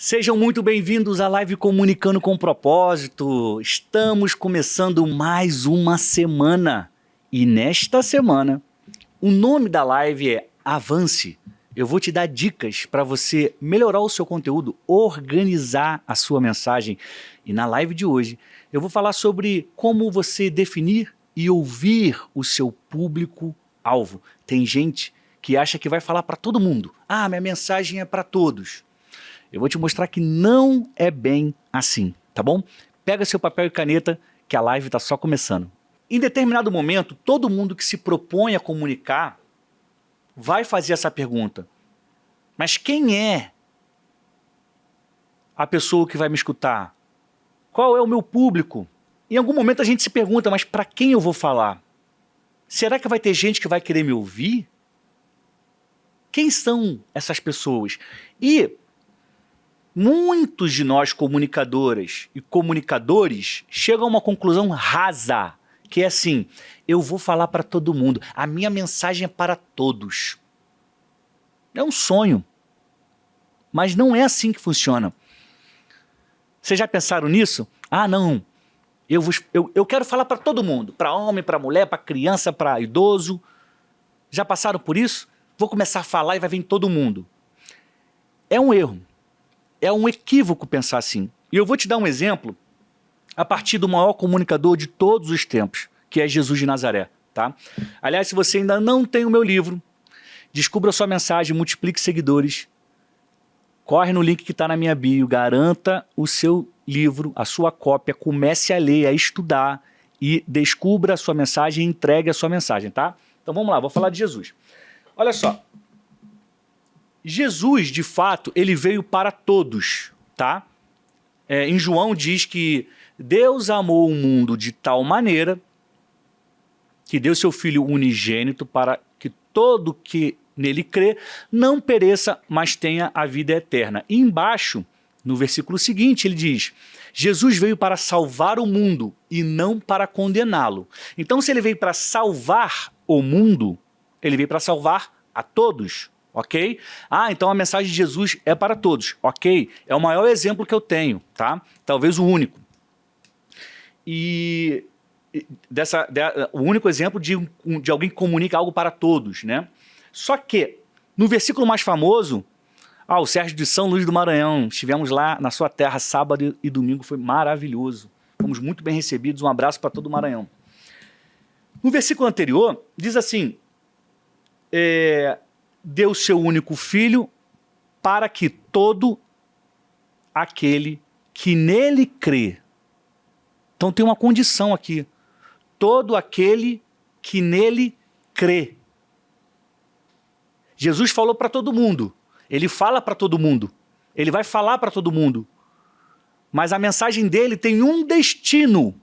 Sejam muito bem-vindos à live Comunicando com Propósito. Estamos começando mais uma semana. E nesta semana, o nome da live é Avance. Eu vou te dar dicas para você melhorar o seu conteúdo, organizar a sua mensagem. E na live de hoje, eu vou falar sobre como você definir e ouvir o seu público-alvo. Tem gente que acha que vai falar para todo mundo. Ah, minha mensagem é para todos. Eu vou te mostrar que não é bem assim, tá bom? Pega seu papel e caneta, que a live está só começando. Em determinado momento, todo mundo que se propõe a comunicar vai fazer essa pergunta. Mas quem é a pessoa que vai me escutar? Qual é o meu público? Em algum momento a gente se pergunta, mas para quem eu vou falar? Será que vai ter gente que vai querer me ouvir? Quem são essas pessoas? E muitos de nós comunicadoras e comunicadores chegam a uma conclusão rasa, que é assim, eu vou falar para todo mundo, a minha mensagem é para todos. É um sonho, mas não é assim que funciona. Vocês já pensaram nisso? Ah, não, eu quero falar para todo mundo, para homem, para mulher, para criança, para idoso. Já passaram por isso? Vou começar a falar e vai vir todo mundo. É um erro. É um equívoco pensar assim. E eu vou te dar um exemplo a partir do maior comunicador de todos os tempos, que é Jesus de Nazaré, tá? Aliás, se você ainda não tem o meu livro, Descubra Sua Mensagem, Multiplique Seguidores, corre no link que está na minha bio, garanta o seu livro, a sua cópia, comece a ler, a estudar e descubra a sua mensagem e entregue a sua mensagem, tá? Então vamos lá, vou falar de Jesus. Olha só. Jesus, de fato, ele veio para todos, tá? Em João diz que Deus amou o mundo de tal maneira que deu seu Filho unigênito para que todo que nele crê não pereça, mas tenha a vida eterna. E embaixo, no versículo seguinte, ele diz, Jesus veio para salvar o mundo e não para condená-lo. Então, se ele veio para salvar o mundo, ele veio para salvar a todos. Ok? Ah, então a mensagem de Jesus é para todos. Ok? É o maior exemplo que eu tenho, tá? Talvez o único. E o único exemplo de alguém que comunica algo para todos, né? Só que, no versículo mais famoso, o Sérgio de São Luís do Maranhão, estivemos lá na sua terra sábado e domingo, foi maravilhoso. Fomos muito bem recebidos, um abraço para todo o Maranhão. No versículo anterior, diz assim, deu seu único filho para que todo aquele que nele crê. Então tem uma condição aqui. Todo aquele que nele crê. Jesus falou para todo mundo. Ele fala para todo mundo. Ele vai falar para todo mundo. Mas a mensagem dele tem um destino.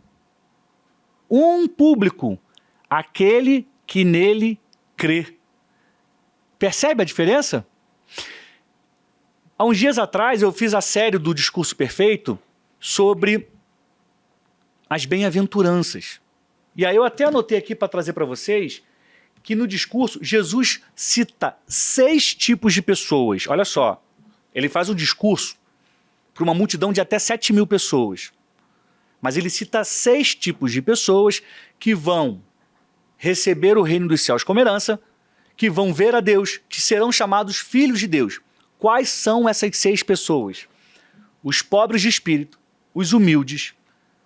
Um público. Aquele que nele crê. Percebe a diferença? Há uns dias atrás eu fiz a série do Discurso Perfeito sobre as bem-aventuranças. E aí eu até anotei aqui para trazer para vocês que no discurso Jesus cita 6 tipos de pessoas. Olha só, ele faz um discurso para uma multidão de até 7.000 pessoas. Mas ele cita 6 tipos de pessoas que vão receber o reino dos céus como herança, que vão ver a Deus, que serão chamados filhos de Deus. Quais são essas 6 pessoas? Os pobres de espírito, os humildes,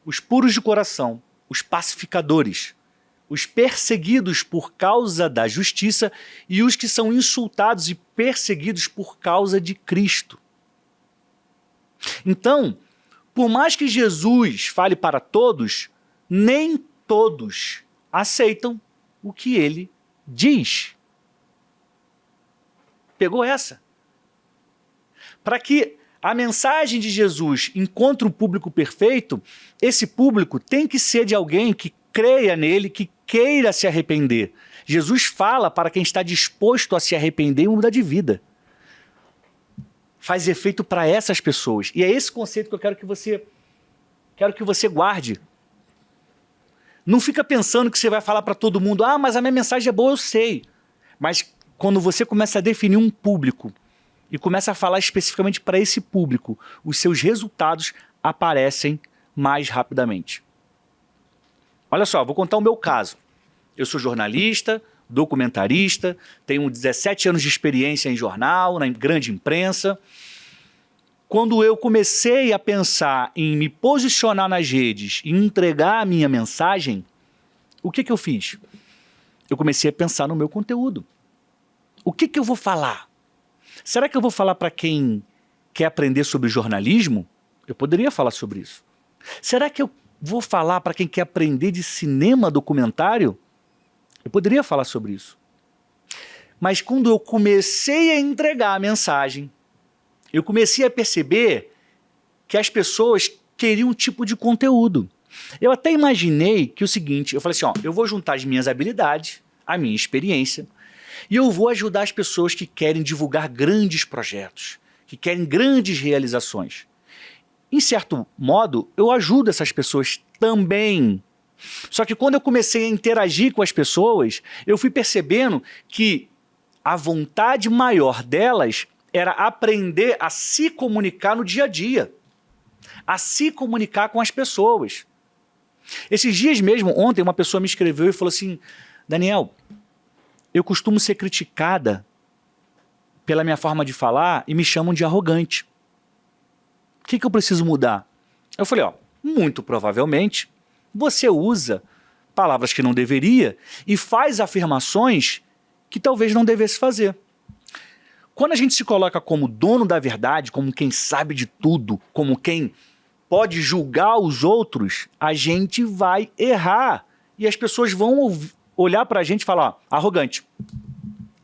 os puros de coração, os pacificadores, os perseguidos por causa da justiça e os que são insultados e perseguidos por causa de Cristo. Então, por mais que Jesus fale para todos, nem todos aceitam o que ele diz. Pegou essa? Para que a mensagem de Jesus encontre um público perfeito, esse público tem que ser de alguém que creia nele, que queira se arrepender. Jesus fala para quem está disposto a se arrepender e mudar de vida. Faz efeito para essas pessoas. E é esse conceito que eu quero que você guarde. Não fica pensando que você vai falar para todo mundo, mas a minha mensagem é boa, eu sei. Mas quando você começa a definir um público e começa a falar especificamente para esse público, os seus resultados aparecem mais rapidamente. Olha só, vou contar o meu caso. Eu sou jornalista, documentarista, tenho 17 anos de experiência em jornal, na grande imprensa. Quando eu comecei a pensar em me posicionar nas redes e entregar a minha mensagem, o que eu fiz? Eu comecei a pensar no meu conteúdo. O que eu vou falar? Será que eu vou falar para quem quer aprender sobre jornalismo? Eu poderia falar sobre isso. Será que eu vou falar para quem quer aprender de cinema documentário? Eu poderia falar sobre isso. Mas quando eu comecei a entregar a mensagem, eu comecei a perceber que as pessoas queriam um tipo de conteúdo. Eu até imaginei que o seguinte, eu falei assim, ó, eu vou juntar as minhas habilidades, a minha experiência, e eu vou ajudar as pessoas que querem divulgar grandes projetos, que querem grandes realizações. Em certo modo, eu ajudo essas pessoas também. Só que quando eu comecei a interagir com as pessoas, eu fui percebendo que a vontade maior delas era aprender a se comunicar no dia a dia, a se comunicar com as pessoas. Esses dias mesmo, ontem, uma pessoa me escreveu e falou assim, Daniel, eu costumo ser criticada pela minha forma de falar e me chamam de arrogante. O que eu preciso mudar? Eu falei, ó, muito provavelmente você usa palavras que não deveria e faz afirmações que talvez não devesse fazer. Quando a gente se coloca como dono da verdade, como quem sabe de tudo, como quem pode julgar os outros, a gente vai errar. E as pessoas vão olhar pra gente e falar, ó, arrogante.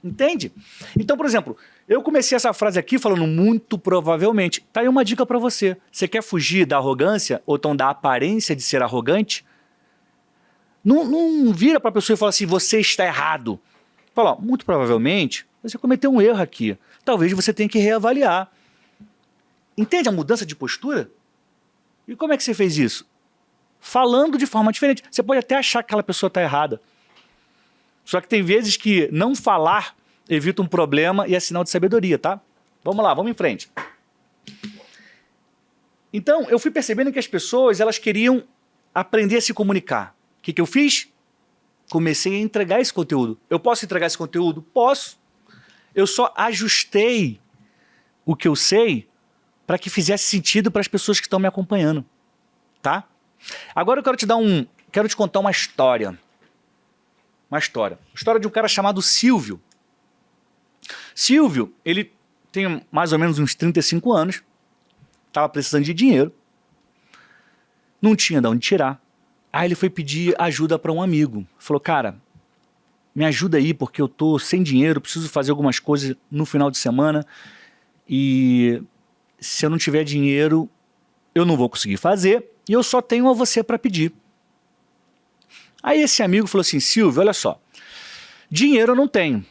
Entende? Então, por exemplo, eu comecei essa frase aqui falando muito provavelmente. Tá aí uma dica pra você. Você quer fugir da arrogância ou então da aparência de ser arrogante? Não vira pra pessoa e fala assim, você está errado. Fala, ó, muito provavelmente você cometeu um erro aqui. Talvez você tenha que reavaliar. Entende a mudança de postura? E como é que você fez isso? Falando de forma diferente. Você pode até achar que aquela pessoa está errada. Só que tem vezes que não falar evita um problema e é sinal de sabedoria, tá? Vamos lá, vamos em frente. Então, eu fui percebendo que as pessoas, elas queriam aprender a se comunicar. O que eu fiz? Comecei a entregar esse conteúdo. Eu posso entregar esse conteúdo? Posso. Eu só ajustei o que eu sei para que fizesse sentido para as pessoas que estão me acompanhando, tá? Agora eu quero te contar uma história. Uma história. A história de um cara chamado Silvio. Silvio, ele tem mais ou menos uns 35 anos, estava precisando de dinheiro, não tinha de onde tirar. Aí ele foi pedir ajuda para um amigo. Falou, cara, me ajuda aí porque eu tô sem dinheiro, preciso fazer algumas coisas no final de semana e se eu não tiver dinheiro, eu não vou conseguir fazer e eu só tenho a você para pedir. Aí esse amigo falou assim, Silvio, olha só, dinheiro eu não tenho,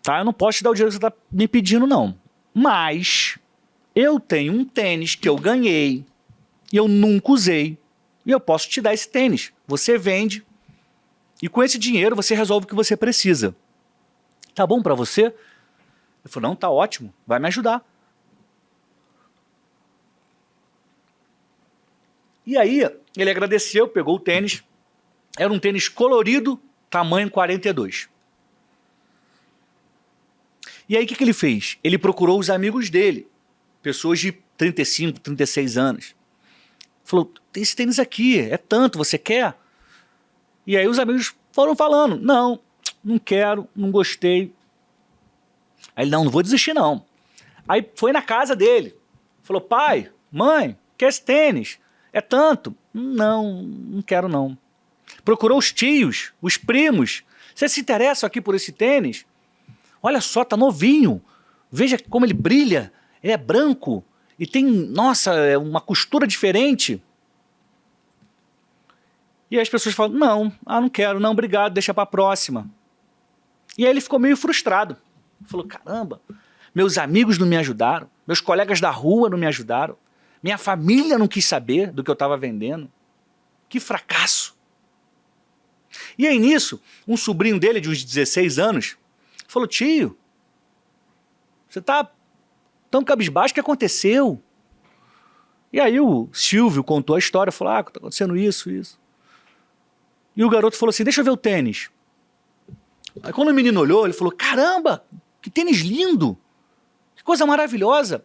tá? Eu não posso te dar o dinheiro que você está me pedindo não, mas eu tenho um tênis que eu ganhei e eu nunca usei e eu posso te dar esse tênis. Você vende e com esse dinheiro você resolve o que você precisa. Tá bom para você? Ele falou, não, tá ótimo, vai me ajudar. E aí ele agradeceu, pegou o tênis, era um tênis colorido, tamanho 42. E aí o que ele fez? Ele procurou os amigos dele, pessoas de 35, 36 anos. Falou, tem esse tênis aqui, é tanto, você quer? E aí os amigos foram falando, não, não quero, não gostei. Aí ele, não vou desistir não. Aí foi na casa dele, falou, pai, mãe, quer esse tênis? É tanto? Não, não quero não. Procurou os tios, os primos, você se interessa aqui por esse tênis? Olha só, tá novinho, veja como ele brilha, ele é branco e tem, nossa, uma costura diferente. E aí as pessoas falam, não quero, não, obrigado, deixa pra próxima. E aí ele ficou meio frustrado. Falou, caramba, meus amigos não me ajudaram, meus colegas da rua não me ajudaram, minha família não quis saber do que eu estava vendendo. Que fracasso. E aí nisso, um sobrinho dele de uns 16 anos falou, tio, você está tão cabisbaixo, o que aconteceu? E aí o Silvio contou a história, falou, tá acontecendo isso. E o garoto falou assim, deixa eu ver o tênis. Aí quando o menino olhou, ele falou, caramba, que tênis lindo, que coisa maravilhosa.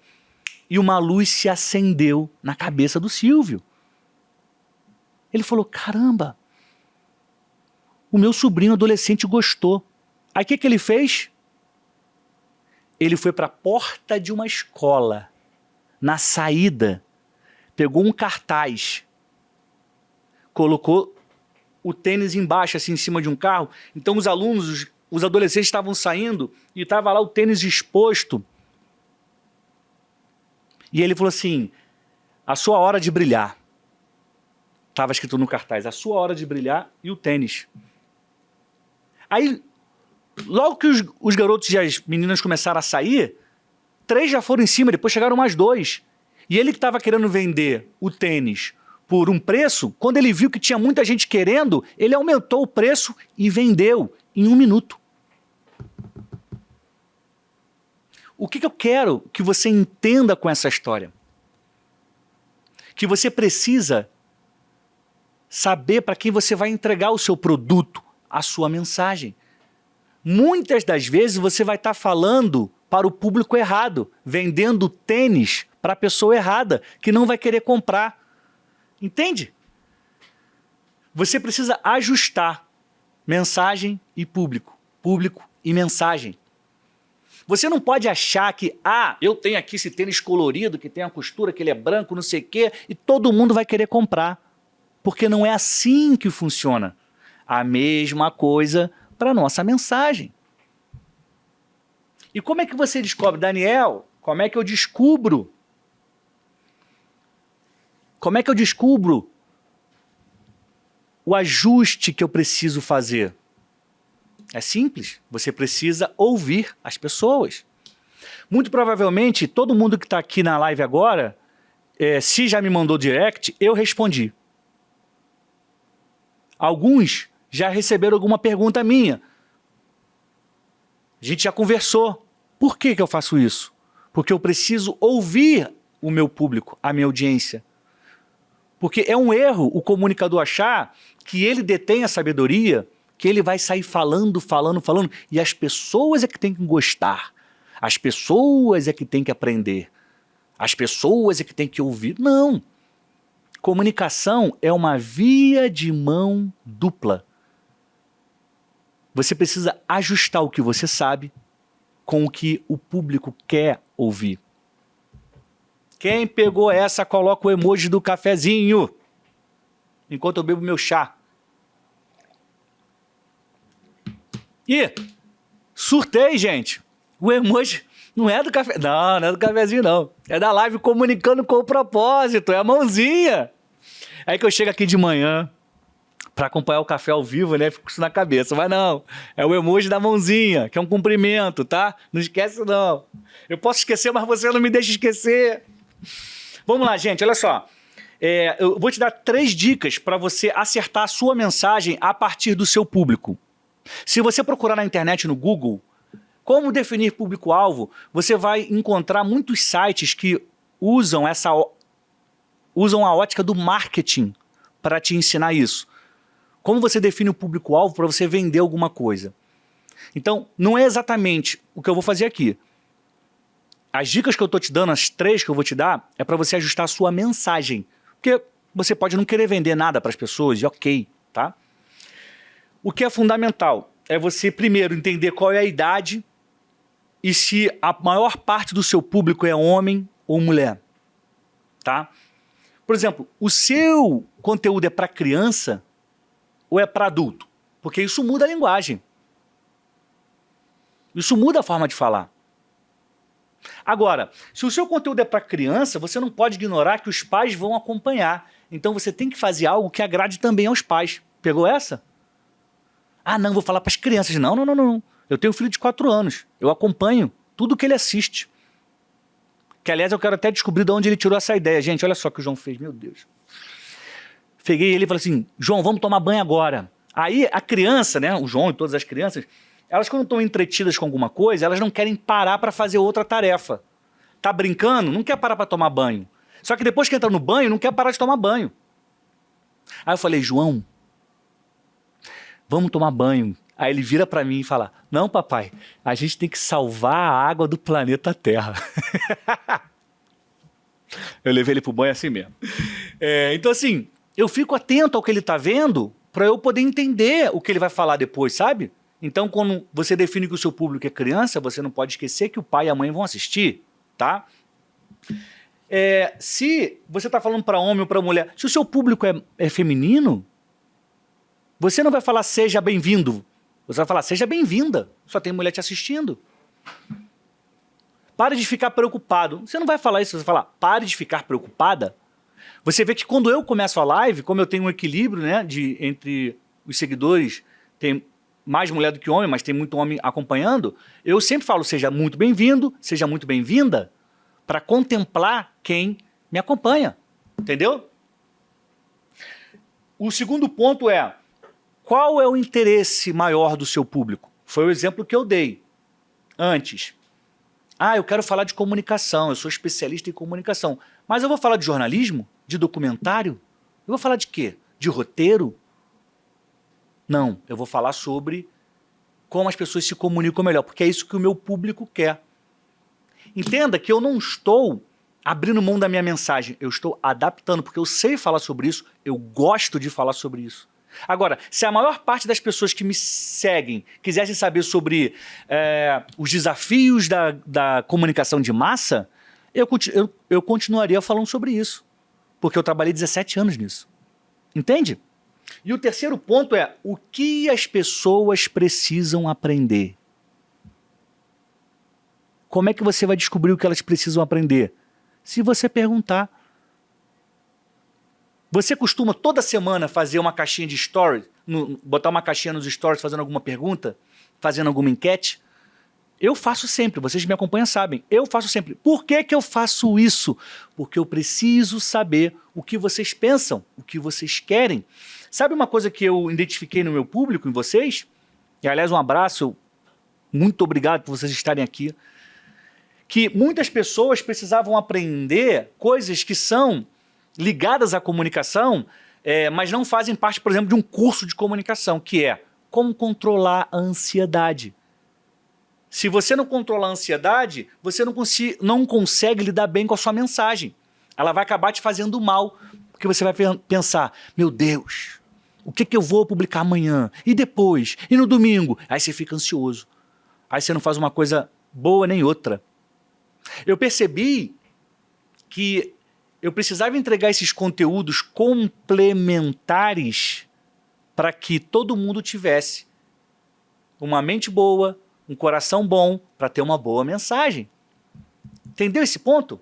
E uma luz se acendeu na cabeça do Silvio. Ele falou, caramba, o meu sobrinho adolescente gostou. Aí o que ele fez? Ele foi para a porta de uma escola, na saída, pegou um cartaz, colocou o tênis embaixo, assim, em cima de um carro. Então os alunos, os adolescentes estavam saindo e estava lá o tênis exposto. E ele falou assim, a sua hora de brilhar. Estava escrito no cartaz, a sua hora de brilhar e o tênis. Aí, logo que os garotos e as meninas começaram a sair, 3 já foram em cima, depois chegaram mais 2. E ele que estava querendo vender o tênis por um preço, quando ele viu que tinha muita gente querendo, ele aumentou o preço e vendeu em 1 minuto. O que eu quero que você entenda com essa história? Que você precisa saber para quem você vai entregar o seu produto, a sua mensagem. Muitas das vezes você vai estar falando para o público errado, vendendo tênis para a pessoa errada, que não vai querer comprar. Entende? Você precisa ajustar mensagem e público, público e mensagem. Você não pode achar que, eu tenho aqui esse tênis colorido, que tem a costura, que ele é branco, não sei o quê, e todo mundo vai querer comprar. Porque não é assim que funciona. A mesma coisa para a nossa mensagem. E como é que você descobre, Daniel? Como é que eu descubro? Como é que eu descubro o ajuste que eu preciso fazer? É simples, você precisa ouvir as pessoas. Muito provavelmente, todo mundo que está aqui na live agora, se já me mandou direct, eu respondi. Alguns já receberam alguma pergunta minha. A gente já conversou. Por que eu faço isso? Porque eu preciso ouvir o meu público, a minha audiência. Porque é um erro o comunicador achar que ele detém a sabedoria, que ele vai sair falando, e as pessoas é que têm que gostar. As pessoas é que têm que aprender. As pessoas é que têm que ouvir. Não. Comunicação é uma via de mão dupla. Você precisa ajustar o que você sabe com o que o público quer ouvir. Quem pegou essa, coloca o emoji do cafezinho, enquanto eu bebo meu chá. E surtei, gente. O emoji não é do café. Não é do cafezinho, não. É da live comunicando com o propósito. É a mãozinha. Aí que eu chego aqui de manhã para acompanhar o café ao vivo, né? Fico com isso na cabeça. Mas não. É o emoji da mãozinha, que é um cumprimento, tá? Não esquece, não. Eu posso esquecer, mas você não me deixa esquecer. Vamos lá, gente. Olha só. Eu vou te dar 3 dicas para você acertar a sua mensagem a partir do seu público. Se você procurar na internet, no Google, como definir público-alvo, você vai encontrar muitos sites que usam a ótica do marketing para te ensinar isso. Como você define o público-alvo para você vender alguma coisa. Então, não é exatamente o que eu vou fazer aqui. As dicas que eu estou te dando, as 3 que eu vou te dar, é para você ajustar a sua mensagem. Porque você pode não querer vender nada para as pessoas, e ok, tá? O que é fundamental é você, primeiro, entender qual é a idade e se a maior parte do seu público é homem ou mulher, tá? Por exemplo, o seu conteúdo é para criança ou é para adulto? Porque isso muda a linguagem. Isso muda a forma de falar. Agora, se o seu conteúdo é para criança, você não pode ignorar que os pais vão acompanhar. Então você tem que fazer algo que agrade também aos pais. Pegou essa? Não, vou falar para as crianças. Não. Eu tenho um filho de 4 anos. Eu acompanho tudo que ele assiste. Que, aliás, eu quero até descobrir de onde ele tirou essa ideia. Gente, olha só o que o João fez, meu Deus. Peguei ele e falei assim, João, vamos tomar banho agora. Aí a criança, né, o João e todas as crianças, elas quando estão entretidas com alguma coisa, elas não querem parar para fazer outra tarefa. tá brincando, não quer parar para tomar banho. Só que depois que entra no banho, não quer parar de tomar banho. Aí eu falei, João, vamos tomar banho. Aí ele vira para mim e fala, não, papai, a gente tem que salvar a água do planeta Terra. Eu levei ele pro banho assim mesmo. Então assim, eu fico atento ao que ele tá vendo para eu poder entender o que ele vai falar depois, sabe? Então quando você define que o seu público é criança, você não pode esquecer que o pai e a mãe vão assistir, tá? Se você tá falando para homem ou para mulher, se o seu público é feminino, você não vai falar seja bem-vindo, você vai falar seja bem-vinda, só tem mulher te assistindo. Pare de ficar preocupado. Você não vai falar isso, você vai falar pare de ficar preocupada. Você vê que quando eu começo a live, como eu tenho um equilíbrio, né, entre os seguidores, tem mais mulher do que homem, mas tem muito homem acompanhando, eu sempre falo seja muito bem-vindo, seja muito bem-vinda, para contemplar quem me acompanha, entendeu? O segundo ponto é, qual é o interesse maior do seu público? Foi o exemplo que eu dei antes. Eu quero falar de comunicação, eu sou especialista em comunicação, mas eu vou falar de jornalismo? De documentário? Eu vou falar de quê? De roteiro? Não, eu vou falar sobre como as pessoas se comunicam melhor, porque é isso que o meu público quer. Entenda que eu não estou abrindo mão da minha mensagem, eu estou adaptando, porque eu sei falar sobre isso, eu gosto de falar sobre isso. Agora, se a maior parte das pessoas que me seguem quisessem saber sobre os desafios da comunicação de massa, eu continuaria falando sobre isso, porque eu trabalhei 17 anos nisso. Entende? E o terceiro ponto é o que as pessoas precisam aprender. Como é que você vai descobrir o que elas precisam aprender? Se você perguntar. Você costuma toda semana fazer uma caixinha de stories, botar uma caixinha nos stories fazendo alguma pergunta, fazendo alguma enquete? Eu faço sempre, vocês me acompanham sabem, eu faço sempre. Por que que eu faço isso? Porque eu preciso saber o que vocês pensam, o que vocês querem. Sabe uma coisa que eu identifiquei no meu público, em vocês? E aliás, um abraço, muito obrigado por vocês estarem aqui. Que muitas pessoas precisavam aprender coisas que são ligadas à comunicação, mas não fazem parte, por exemplo, de um curso de comunicação, que é como controlar a ansiedade. Se você não controlar a ansiedade, você não consegue lidar bem com a sua mensagem. Ela vai acabar te fazendo mal, porque você vai pensar, meu Deus, o que eu vou publicar amanhã? E depois? E no domingo? Aí você fica ansioso. Aí você não faz uma coisa boa nem outra. Eu percebi que eu precisava entregar esses conteúdos complementares para que todo mundo tivesse uma mente boa, um coração bom, para ter uma boa mensagem. Entendeu esse ponto?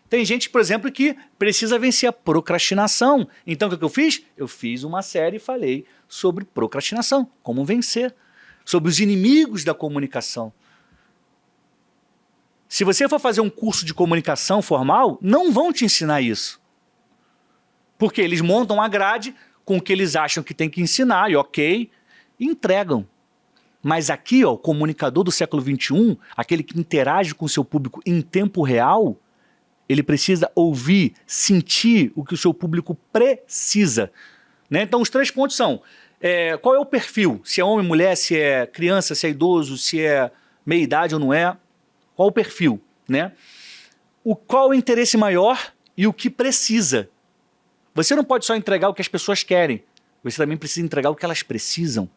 Tem gente, por exemplo, que precisa vencer a procrastinação. Então, o que eu fiz? Eu fiz uma série e falei sobre procrastinação, como vencer, sobre os inimigos da comunicação. Se você for fazer um curso de comunicação formal, não vão te ensinar isso. Porque eles montam a grade com o que eles acham que tem que ensinar, e ok, e entregam. Mas aqui, ó, o comunicador do século XXI, aquele que interage com o seu público em tempo real, ele precisa ouvir, sentir o que o seu público precisa. Né? Então os 3 pontos são, qual é o perfil? Se é homem, mulher, se é criança, se é idoso, se é meia-idade ou não é. Qual o perfil, né? Qual o interesse maior e o que precisa. Você não pode só entregar o que as pessoas querem, você também precisa entregar o que elas precisam.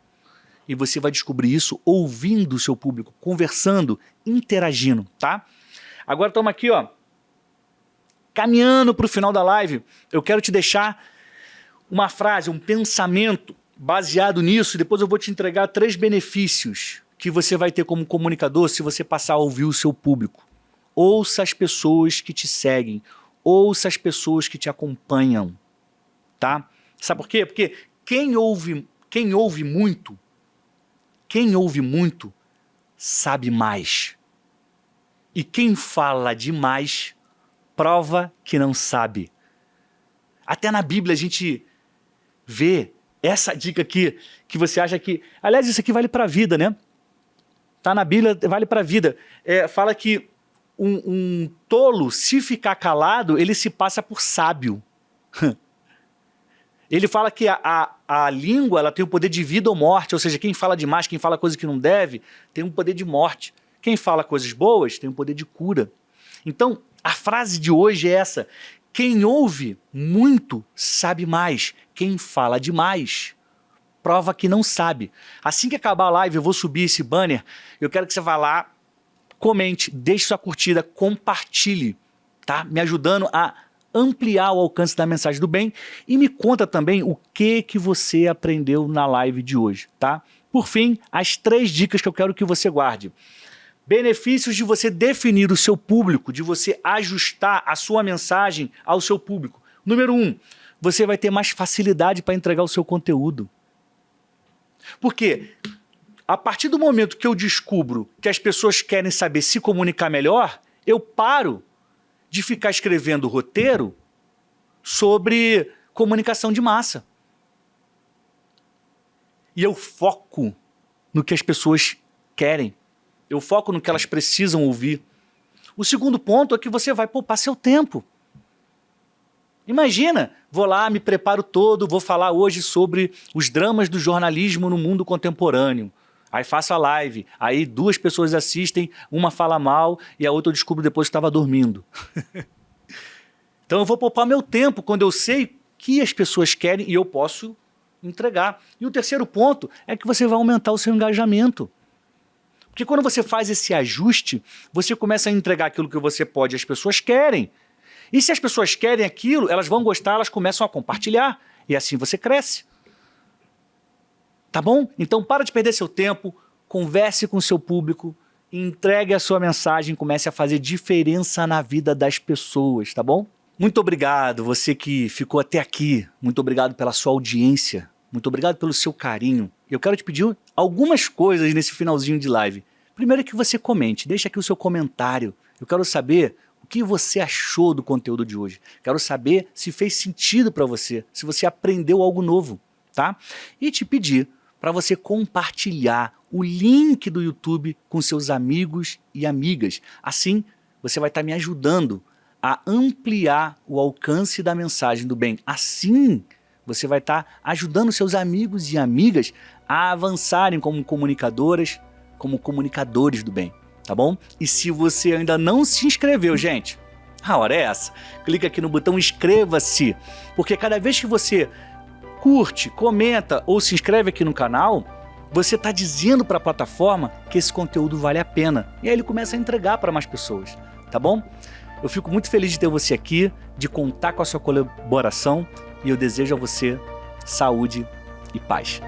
E você vai descobrir isso ouvindo o seu público, conversando, interagindo, tá? Agora estamos aqui, ó, caminhando para o final da live. Eu quero te deixar uma frase, um pensamento baseado nisso, e depois eu vou te entregar 3 benefícios que você vai ter como comunicador se você passar a ouvir o seu público. Ouça as pessoas que te seguem, ouça as pessoas que te acompanham, tá? Sabe por quê? Porque quem ouve muito sabe mais. E quem fala demais prova que não sabe. Até na Bíblia a gente vê essa dica aqui, que você acha que... Aliás, isso aqui vale para a vida, né? Tá na Bíblia, vale para a vida. Fala que um tolo, se ficar calado, ele se passa por sábio. Ele fala que a língua ela tem o poder de vida ou morte, ou seja, quem fala demais, quem fala coisa que não deve, tem um poder de morte. Quem fala coisas boas tem um poder de cura. Então, a frase de hoje é essa: quem ouve muito sabe mais, quem fala demais prova que não sabe. Assim que acabar a live, eu vou subir esse banner, eu quero que você vá lá, comente, deixe sua curtida, compartilhe, tá? Me ajudando a ampliar o alcance da mensagem do bem e me conta também o que você aprendeu na live de hoje, tá? Por fim, as 3 dicas que eu quero que você guarde. Benefícios de você definir o seu público, de você ajustar a sua mensagem ao seu público. Número 1, você vai ter mais facilidade para entregar o seu conteúdo. Porque a partir do momento que eu descubro que as pessoas querem saber se comunicar melhor, eu paro de ficar escrevendo roteiro sobre comunicação de massa. E eu foco no que as pessoas querem. Eu foco no que elas precisam ouvir. O segundo ponto é que você vai poupar seu tempo. Imagina, vou lá, me preparo todo, vou falar hoje sobre os dramas do jornalismo no mundo contemporâneo. Aí faço a live, aí 2 pessoas assistem, uma fala mal e a outra eu descubro depois que estava dormindo. Então eu vou poupar meu tempo quando eu sei o que as pessoas querem e eu posso entregar. E o terceiro ponto é que você vai aumentar o seu engajamento. Porque quando você faz esse ajuste, você começa a entregar aquilo que você pode e as pessoas querem. E se as pessoas querem aquilo, elas vão gostar, elas começam a compartilhar. E assim você cresce. Tá bom? Então para de perder seu tempo, converse com o seu público, entregue a sua mensagem, comece a fazer diferença na vida das pessoas, tá bom? Muito obrigado, você que ficou até aqui. Muito obrigado pela sua audiência. Muito obrigado pelo seu carinho. Eu quero te pedir algumas coisas nesse finalzinho de live. Primeiro é que você comente, deixa aqui o seu comentário. Eu quero saber o que você achou do conteúdo de hoje. Quero saber se fez sentido para você, se você aprendeu algo novo, tá? E te pedir para você compartilhar o link do YouTube com seus amigos e amigas. Assim, você vai estar me ajudando a ampliar o alcance da mensagem do bem. Assim, você vai estar ajudando seus amigos e amigas a avançarem como comunicadoras, como comunicadores do bem, tá bom? E se você ainda não se inscreveu, gente, a hora é essa. Clica aqui no botão inscreva-se, porque cada vez que você curte, comenta ou se inscreve aqui no canal, você está dizendo para a plataforma que esse conteúdo vale a pena. E aí ele começa a entregar para mais pessoas, tá bom? Eu fico muito feliz de ter você aqui, de contar com a sua colaboração e eu desejo a você saúde e paz.